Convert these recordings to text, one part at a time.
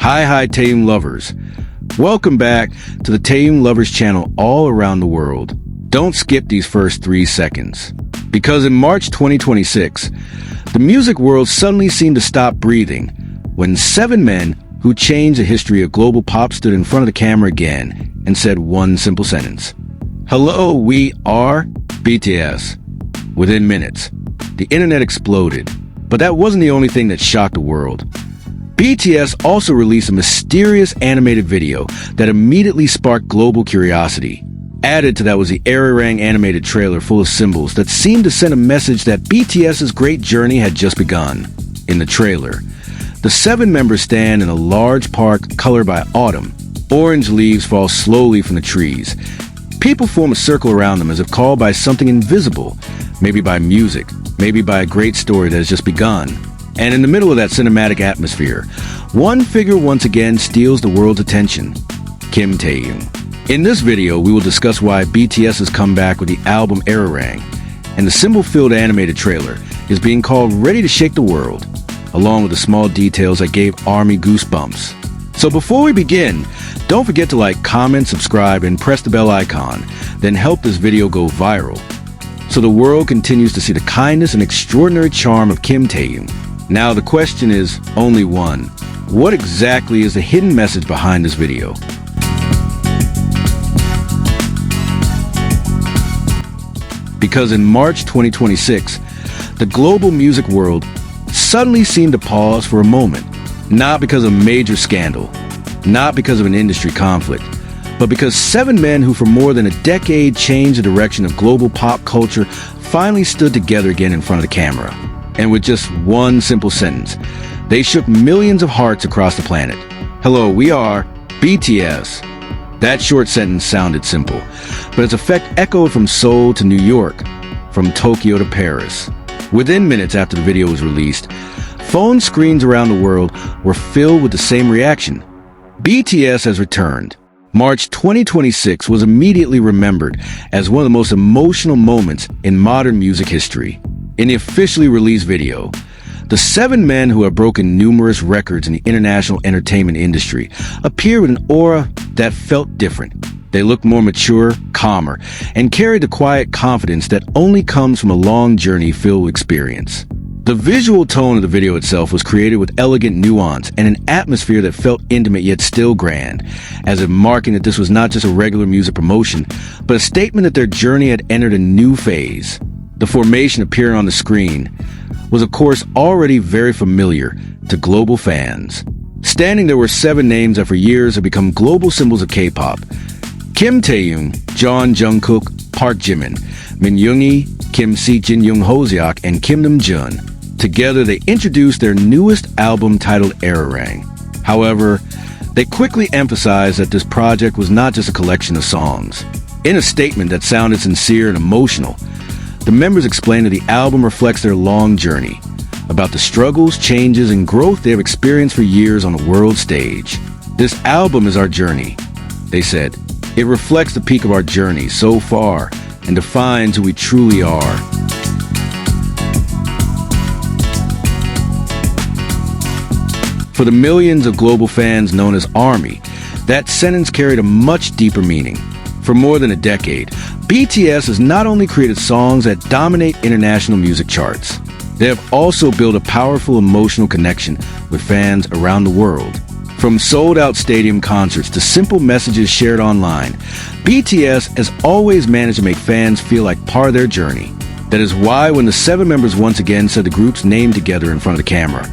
Hi Taehyung lovers. Welcome back to the Taehyung Lovers channel all around the world. Don't skip these first 3 seconds. Because in March 2026, the music world suddenly seemed to stop breathing when 7 men who changed the history of global pop stood in front of the camera again and said one simple sentence. Hello, we are BTS. Within minutes, the internet exploded. But that wasn't the only thing that shocked the world. BTS also released a mysterious animated video that immediately sparked global curiosity. Added to that was the ARIRANG Animated trailer full of symbols that seemed to send a message that BTS's great journey had just begun. In the trailer, the 7 members stand in a large park colored by autumn. Orange leaves fall slowly from the trees. People form a circle around them as if called by something invisible, maybe by music, maybe by a great story that has just begun. And in the middle of that cinematic atmosphere, one figure once again steals the world's attention, kimtaehyung. In this video, we will discuss why BTS has come back with the album ARIRANG, and the symbol-filled animated trailer is being called Ready to Shake the World, along with the small details that gave ARMY goosebumps. So before we begin, don't forget to like, comment, subscribe, and press the bell icon, then help this video go viral, so the world continues to see the kindness and extraordinary charm of kimtaehyung. Now the question is only one. What exactly is the hidden message behind this video? Because in March 2026, the global music world suddenly seemed to pause for a moment, not because of a major scandal, not because of an industry conflict, but because 7 men who for more than a decade changed the direction of global pop culture finally stood together again in front of the camera. And with just one simple sentence, they shook millions of hearts across the planet. Hello, we are BTS. That short sentence sounded simple, but its effect echoed from Seoul to New York, from Tokyo to Paris. Within minutes after the video was released, phone screens around the world were filled with the same reaction. BTS has returned. March 2026 was immediately remembered as one of the most emotional moments in modern music history. In the officially released video, the 7 men who have broken numerous records in the international entertainment industry appeared with an aura that felt different. They looked more mature, calmer, and carried the quiet confidence that only comes from a long journey filled with experience. The visual tone of the video itself was created with elegant nuance and an atmosphere that felt intimate yet still grand, as if marking that this was not just a regular music promotion, but a statement that their journey had entered a new phase. The formation appearing on the screen was of course already very familiar to global fans. Standing there were 7 names that for years have become global symbols of K-pop. kimtaehyung, Jungkook, Park Jimin, Minyoongi, Kim Si Jin Young Hoseok, and Kim Namjoon. Together they introduced their newest album titled ARIRANG. However, they quickly emphasized that this project was not just a collection of songs. In a statement that sounded sincere and emotional, the members explained that the album reflects their long journey, about the struggles, changes, and growth they have experienced for years on the world stage. This album is our journey, they said. It reflects the peak of our journey so far and defines who we truly are. For the millions of global fans known as ARMY, that sentence carried a much deeper meaning. For more than a decade, BTS has not only created songs that dominate international music charts, they have also built a powerful emotional connection with fans around the world. From sold-out stadium concerts to simple messages shared online, BTS has always managed to make fans feel like part of their journey. That is why when the 7 members once again said the group's name together in front of the camera,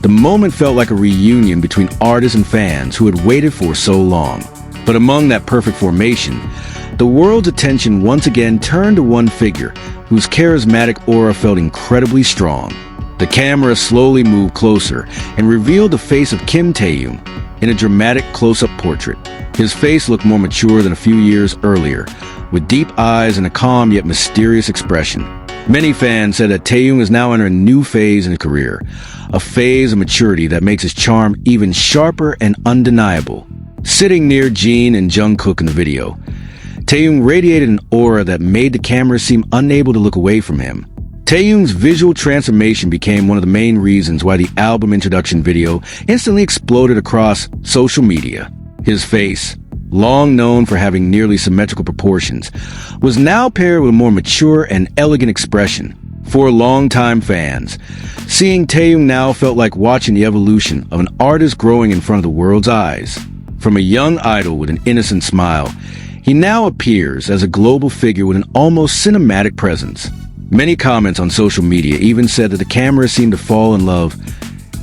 the moment felt like a reunion between artists and fans who had waited for so long. But among that perfect formation, the world's attention once again turned to one figure whose charismatic aura felt incredibly strong. The camera slowly moved closer and revealed the face of kimtaehyung in a dramatic close-up portrait. His face looked more mature than a few years earlier, with deep eyes and a calm yet mysterious expression. Many fans said that Taehyung is now entering a new phase in his career, a phase of maturity that makes his charm even sharper and undeniable. Sitting near Jimin and Jungkook in the video, Taehyung radiated an aura that made the camera seem unable to look away from him. Taehyung's visual transformation became one of the main reasons why the album introduction video instantly exploded across social media. His face, long known for having nearly symmetrical proportions, was now paired with a more mature and elegant expression. For longtime fans, seeing Taehyung now felt like watching the evolution of an artist growing in front of the world's eyes. From a young idol with an innocent smile, he now appears as a global figure with an almost cinematic presence. Many comments on social media even said that the camera seemed to fall in love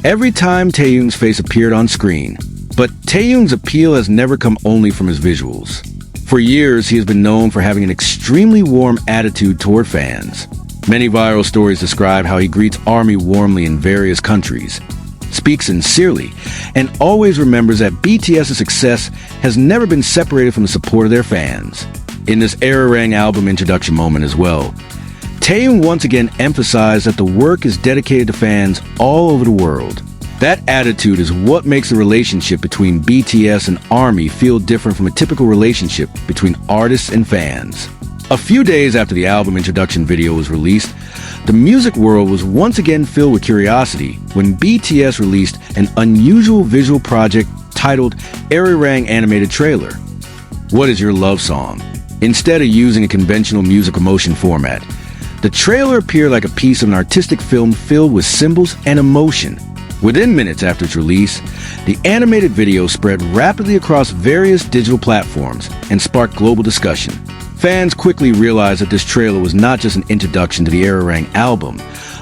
every time Taehyung's face appeared on screen. But Taehyung's appeal has never come only from his visuals. For years, he has been known for having an extremely warm attitude toward fans. Many viral stories describe how he greets ARMY warmly in various countries, speaks sincerely, and always remembers that BTS's success has never been separated from the support of their fans. In this ARIRANG album introduction moment as well, Taehyung once again emphasized that the work is dedicated to fans all over the world. That attitude is what makes the relationship between BTS and ARMY feel different from a typical relationship between artists and fans. A few days after the album introduction video was released, the music world was once again filled with curiosity when BTS released an unusual visual project titled ARIRANG Animated Trailer. What is your love song? Instead of using a conventional music emotion format, the trailer appeared like a piece of an artistic film filled with symbols and emotion. Within minutes after its release, the animated video spread rapidly across various digital platforms and sparked global discussion. Fans quickly realized that this trailer was not just an introduction to the ARIRANG album,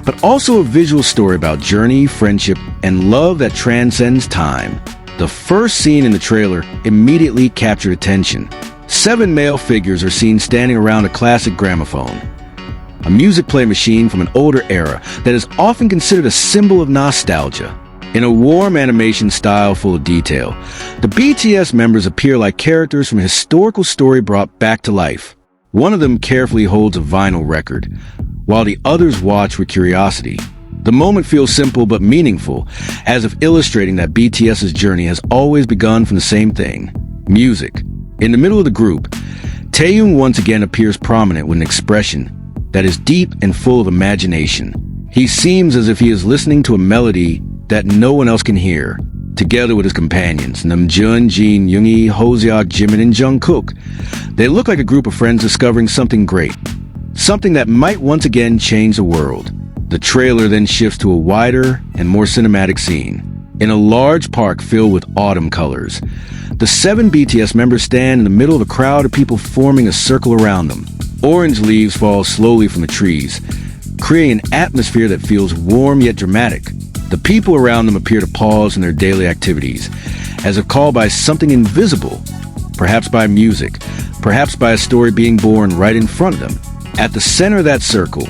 but also a visual story about journey, friendship, and love that transcends time. The first scene in the trailer immediately captured attention. 7 male figures are seen standing around a classic gramophone, a music play machine from an older era that is often considered a symbol of nostalgia. In a warm animation style full of detail, the BTS members appear like characters from a historical story brought back to life. One of them carefully holds a vinyl record, while the others watch with curiosity. The moment feels simple but meaningful, as if illustrating that BTS's journey has always begun from the same thing: music. In the middle of the group, Taehyung once again appears prominent with an expression that is deep and full of imagination. He seems as if he is listening to a melody that no one else can hear. Together with his companions, Namjoon, Jin, Yoongi, Hoseok, Jimin, and Jungkook, they look like a group of friends discovering something great, something that might once again change the world. The trailer then shifts to a wider and more cinematic scene. In a large park filled with autumn colors, the 7 BTS members stand in the middle of a crowd of people forming a circle around them. Orange leaves fall slowly from the trees, creating an atmosphere that feels warm yet dramatic. The people around them appear to pause in their daily activities, as if called by something invisible, perhaps by music, perhaps by a story being born right in front of them. At the center of that circle,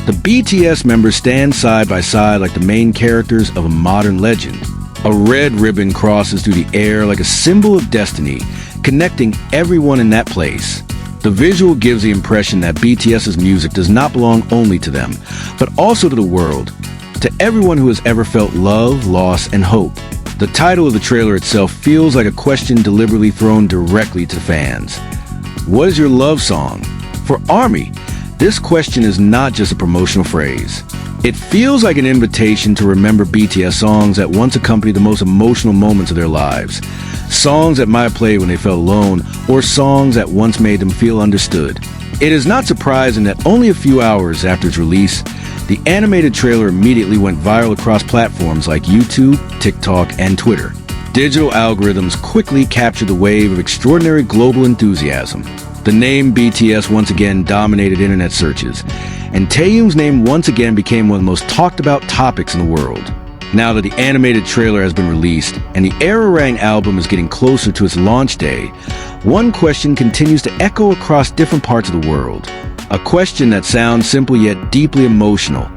the BTS members stand side by side like the main characters of a modern legend. A red ribbon crosses through the air like a symbol of destiny, connecting everyone in that place. The visual gives the impression that BTS's music does not belong only to them, but also to the world, to everyone who has ever felt love, loss, and hope. The title of the trailer itself feels like a question deliberately thrown directly to fans. What is your love song? For ARMY, this question is not just a promotional phrase. It feels like an invitation to remember BTS songs that once accompanied the most emotional moments of their lives. Songs that might have played when they felt alone, or songs that once made them feel understood. It is not surprising that only a few hours after its release, the animated trailer immediately went viral across platforms like YouTube, TikTok, and Twitter. Digital algorithms quickly captured the wave of extraordinary global enthusiasm. The name BTS once again dominated internet searches, and Taehyung's name once again became one of the most talked about topics in the world. Now that the animated trailer has been released and the ARIRANG album is getting closer to its launch day, one question continues to echo across different parts of the world. A question that sounds simple yet deeply emotional.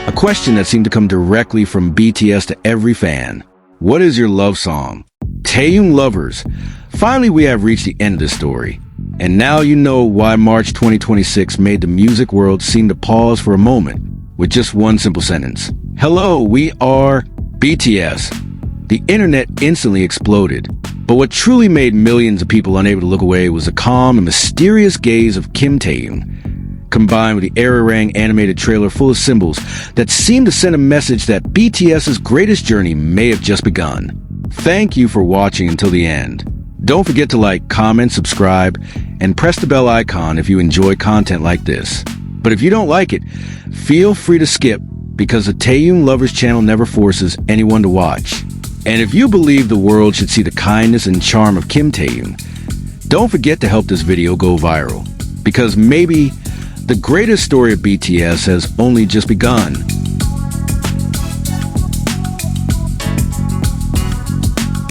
A question that seemed to come directly from BTS to every fan. What is your love song? Taehyung lovers, finally we have reached the end of this story. And now you know why March 2026 made the music world seem to pause for a moment with just one simple sentence. Hello, we are BTS. The internet instantly exploded. But what truly made millions of people unable to look away was the calm and mysterious gaze of kimtaehyung. combined with the ARIRANG Animated trailer full of symbols that seem to send a message that BTS's greatest journey may have just begun. Thank you for watching until the end. Don't forget to like, comment, subscribe, and press the bell icon if you enjoy content like this. But if you don't like it, feel free to skip, because the Taehyung Lovers channel never forces anyone to watch. And if you believe the world should see the kindness and charm of kimtaehyung, don't forget to help this video go viral, because maybe the greatest story of BTS has only just begun.